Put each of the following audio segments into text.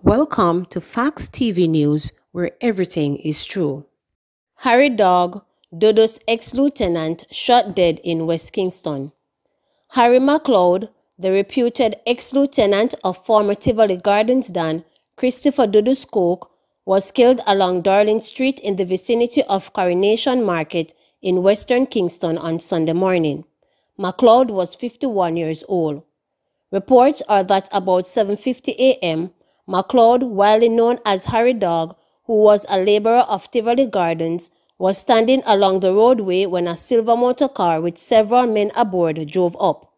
Welcome to Facts TV News, where everything is true. Harry Dog, Dudus ex-lieutenant, shot dead in West Kingston. Harry McLeod, the reputed ex-lieutenant of former Tivoli Gardens Dan, Christopher Dudus Coke, was killed along Darling Street in the vicinity of Coronation Market in western Kingston on Sunday morning. McLeod was 51 years old. Reports are that about 7:50 a.m., McLeod, widely known as Harry Dog, who was a laborer of Tivoli Gardens, was standing along the roadway when a silver motor car with several men aboard drove up.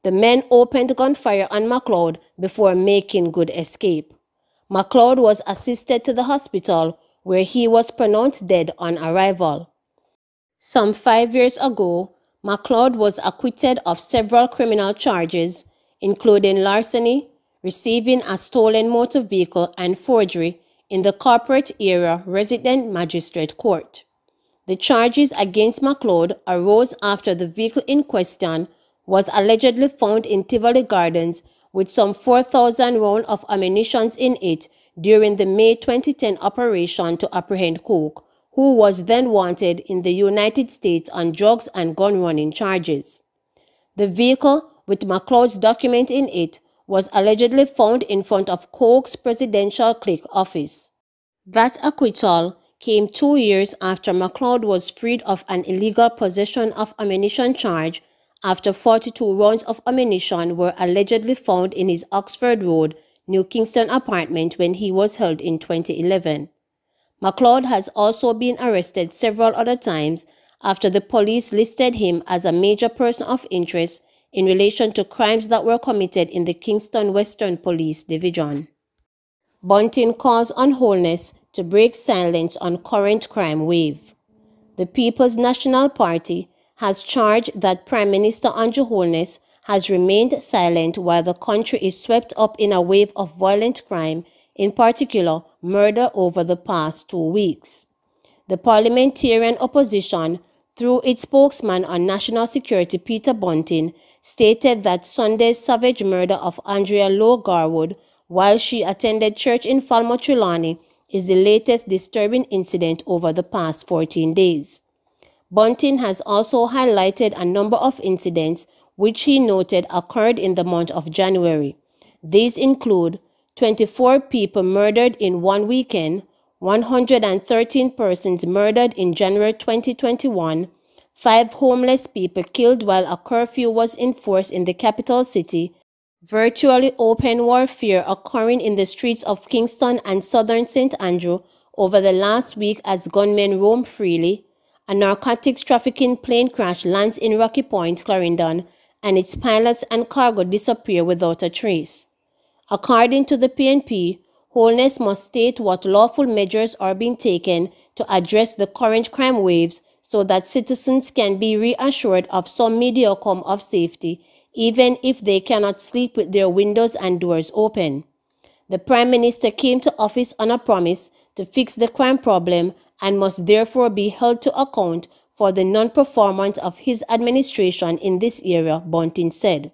The men opened gunfire on McLeod before making good escape. McLeod was assisted to the hospital, where he was pronounced dead on arrival. Some 5 years ago, McLeod was acquitted of several criminal charges, including larceny, receiving a stolen motor vehicle, and forgery in the corporate area resident magistrate court. The charges against McLeod arose after the vehicle in question was allegedly found in Tivoli Gardens with some 4,000 rounds of ammunition in it during the May 2010 operation to apprehend Coke, who was then wanted in the United States on drugs and gun running charges. The vehicle, with McLeod's document in it, was allegedly found in front of Coke's presidential clique office. That acquittal came 2 years after McLeod was freed of an illegal possession of ammunition charge after 42 rounds of ammunition were allegedly found in his Oxford Road, New Kingston apartment when he was held in 2011. McLeod has also been arrested several other times after the police listed him as a major person of interest in relation to crimes that were committed in the Kingston Western Police Division. Bunting calls on Holness to break silence on current crime wave. The People's National Party has charged that Prime Minister Andrew Holness has remained silent while the country is swept up in a wave of violent crime, in particular murder, over the past 2 weeks. The parliamentarian opposition, through its spokesman on national security Peter Bunting, stated that Sunday's savage murder of Andrea Lowe Garwood while she attended church in Falmouth Trelawney is the latest disturbing incident over the past 14 days. Bunting has also highlighted a number of incidents which he noted occurred in the month of January. These include 24 people murdered in one weekend, 113 persons murdered in January 2021, 5 homeless people killed while a curfew was enforced in the capital city, virtually open warfare occurring in the streets of Kingston and southern St. Andrew over the last week as gunmen roam freely, a narcotics trafficking plane crash lands in Rocky Point, Clarendon, and its pilots and cargo disappear without a trace. According to the PNP, Holness must state what lawful measures are being taken to address the current crime waves so that citizens can be reassured of some modicum of safety, even if they cannot sleep with their windows and doors open. The Prime Minister came to office on a promise to fix the crime problem and must therefore be held to account for the non-performance of his administration in this area, Bunting said.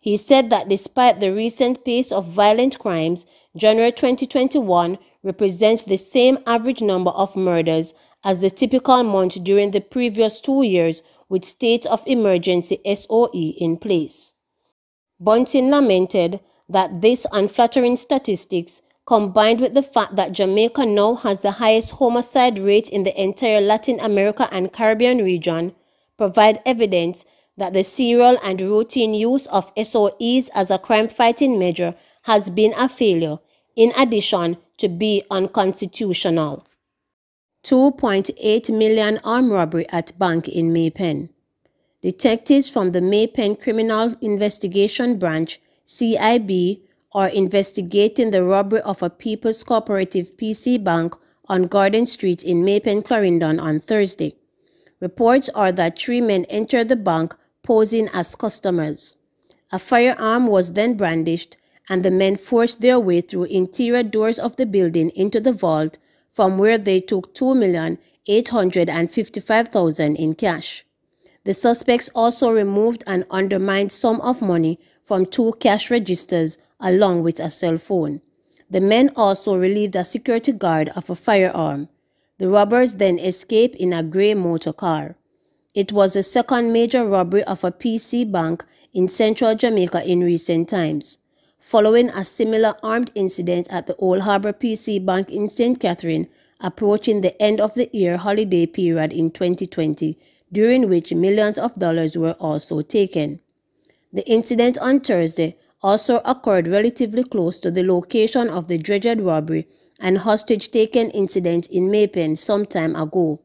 He said that despite the recent pace of violent crimes, January 2021 represents the same average number of murders as the typical month during the previous 2 years with state of emergency SOE in place. Bunting lamented that this unflattering statistics, combined with the fact that Jamaica now has the highest homicide rate in the entire Latin America and Caribbean region, provide evidence that the serial and routine use of SOEs as a crime-fighting measure has been a failure, in addition to be unconstitutional. 2.8 million armed robbery at bank in Maypen. Detectives from the Maypen Criminal Investigation Branch, CIB, are investigating the robbery of a People's Cooperative PC Bank on Garden Street in Maypen, Clarendon on Thursday. Reports are that 3 men entered the bank posing as customers. A firearm was then brandished, and the men forced their way through interior doors of the building into the vault, from where they took $2,855,000 in cash. The suspects also removed an undermined sum of money from 2 cash registers along with a cell phone. The men also relieved a security guard of a firearm. The robbers then escaped in a grey motor car. It was the second major robbery of a PC bank in central Jamaica in recent times, following a similar armed incident at the Old Harbour PC Bank in St. Catherine, approaching the end of the year holiday period in 2020, during which millions of dollars were also taken. The incident on Thursday also occurred relatively close to the location of the dreaded robbery and hostage-taken incident in Maypen some time ago,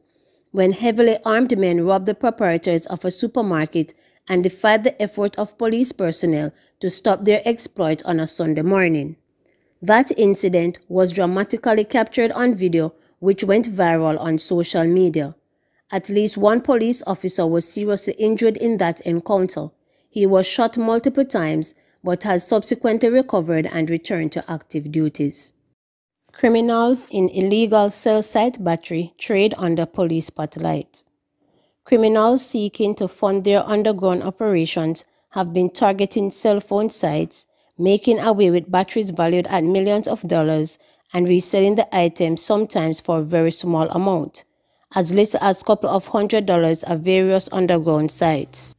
when heavily armed men robbed the proprietors of a supermarket and defied the effort of police personnel to stop their exploit on a Sunday morning. That incident was dramatically captured on video, which went viral on social media. At least one police officer was seriously injured in that encounter. He was shot multiple times, but has subsequently recovered and returned to active duties. Criminals in illegal cell site battery trade under police spotlight. Criminals seeking to fund their underground operations have been targeting cell phone sites, making away with batteries valued at millions of dollars and reselling the items sometimes for a very small amount, as little as a couple of $100 at various underground sites.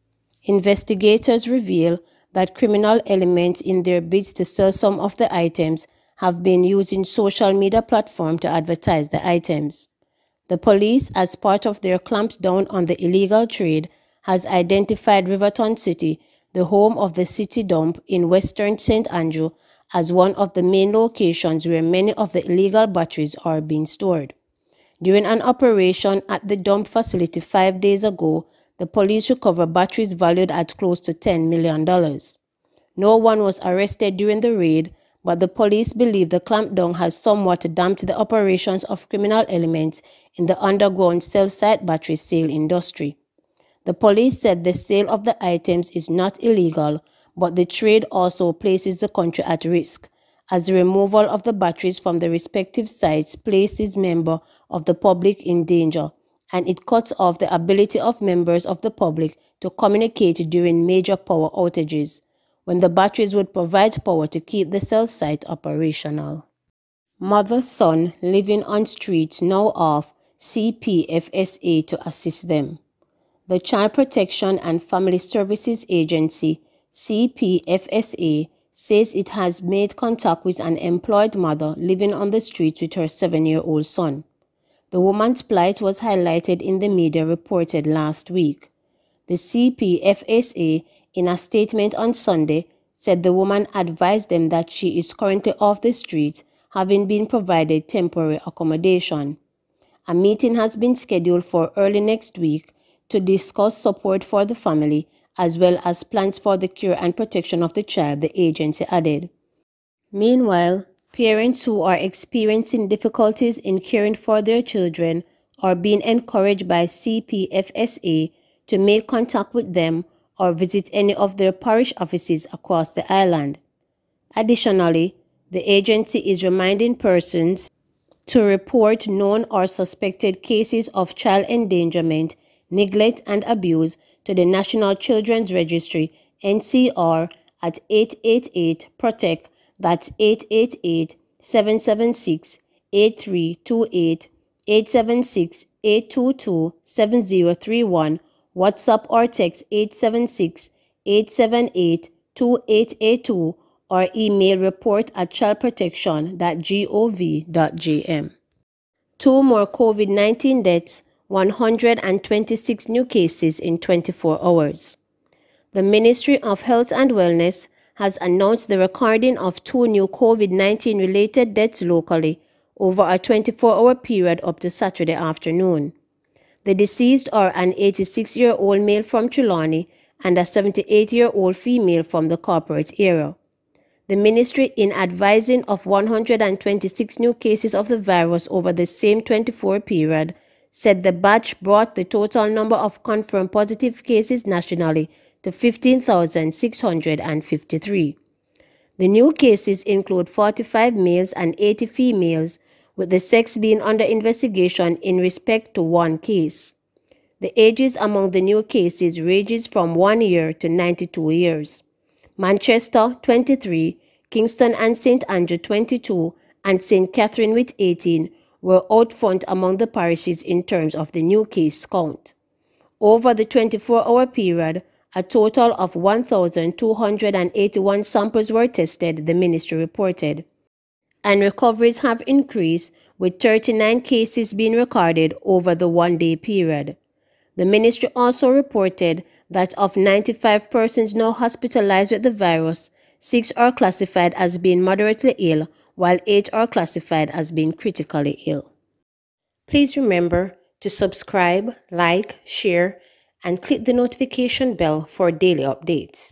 Investigators reveal that criminal elements, in their bids to sell some of the items, have been using social media platforms to advertise the items. The police, as part of their clampdown on the illegal trade, has identified Riverton City, the home of the city dump in western St. Andrew, as one of the main locations where many of the illegal batteries are being stored. During an operation at the dump facility 5 days ago, the police recovered batteries valued at close to $10 million. No one was arrested during the raid, but the police believe the clampdown has somewhat damped the operations of criminal elements in the underground cell site battery sale industry. The police said the sale of the items is not illegal, but the trade also places the country at risk, as the removal of the batteries from the respective sites places members of the public in danger, and it cuts off the ability of members of the public to communicate during major power outages, when the batteries would provide power to keep the cell site operational. Mother-son living on streets now off CPFSA to assist them. The Child Protection and Family Services Agency, CPFSA, says it has made contact with an employed mother living on the streets with her 7-year-old son. The woman's plight was highlighted in the media reported last week. The CPFSA, in a statement on Sunday, said the woman advised them that she is currently off the streets, having been provided temporary accommodation. A meeting has been scheduled for early next week to discuss support for the family, as well as plans for the care and protection of the child, the agency added. Meanwhile, parents who are experiencing difficulties in caring for their children are being encouraged by CPFSA to make contact with them or visit any of their parish offices across the island. Additionally, the agency is reminding persons to report known or suspected cases of child endangerment, neglect and abuse to the National Children's Registry (NCR) at 888-PROTECT, that's 888-776-8328, 876-822-7031, WhatsApp or text 876-878-2882, or email report@childprotection.gov.gm. 2 more COVID-19 deaths, 126 new cases in 24 hours. The Ministry of Health and Wellness has announced the recording of 2 new COVID-19 related deaths locally over a 24-hour period up to Saturday afternoon. The deceased are an 86-year-old male from Trelawney and a 78-year-old female from the corporate area. The ministry, in advising of 126 new cases of the virus over the same 24 period, said the batch brought the total number of confirmed positive cases nationally to 15,653. The new cases include 45 males and 80 females, with the sex being under investigation in respect to 1 case. The ages among the new cases ranges from 1 year to 92 years. Manchester, 23, Kingston and St. Andrew 22, and St. Catherine with 18 were out front among the parishes in terms of the new case count. Over the 24-hour period, a total of 1,281 samples were tested, the ministry reported, and recoveries have increased, with 39 cases being recorded over the one-day period. The ministry also reported that of 95 persons now hospitalized with the virus, 6 are classified as being moderately ill, while 8 are classified as being critically ill. Please remember to subscribe, like, share, and click the notification bell for daily updates.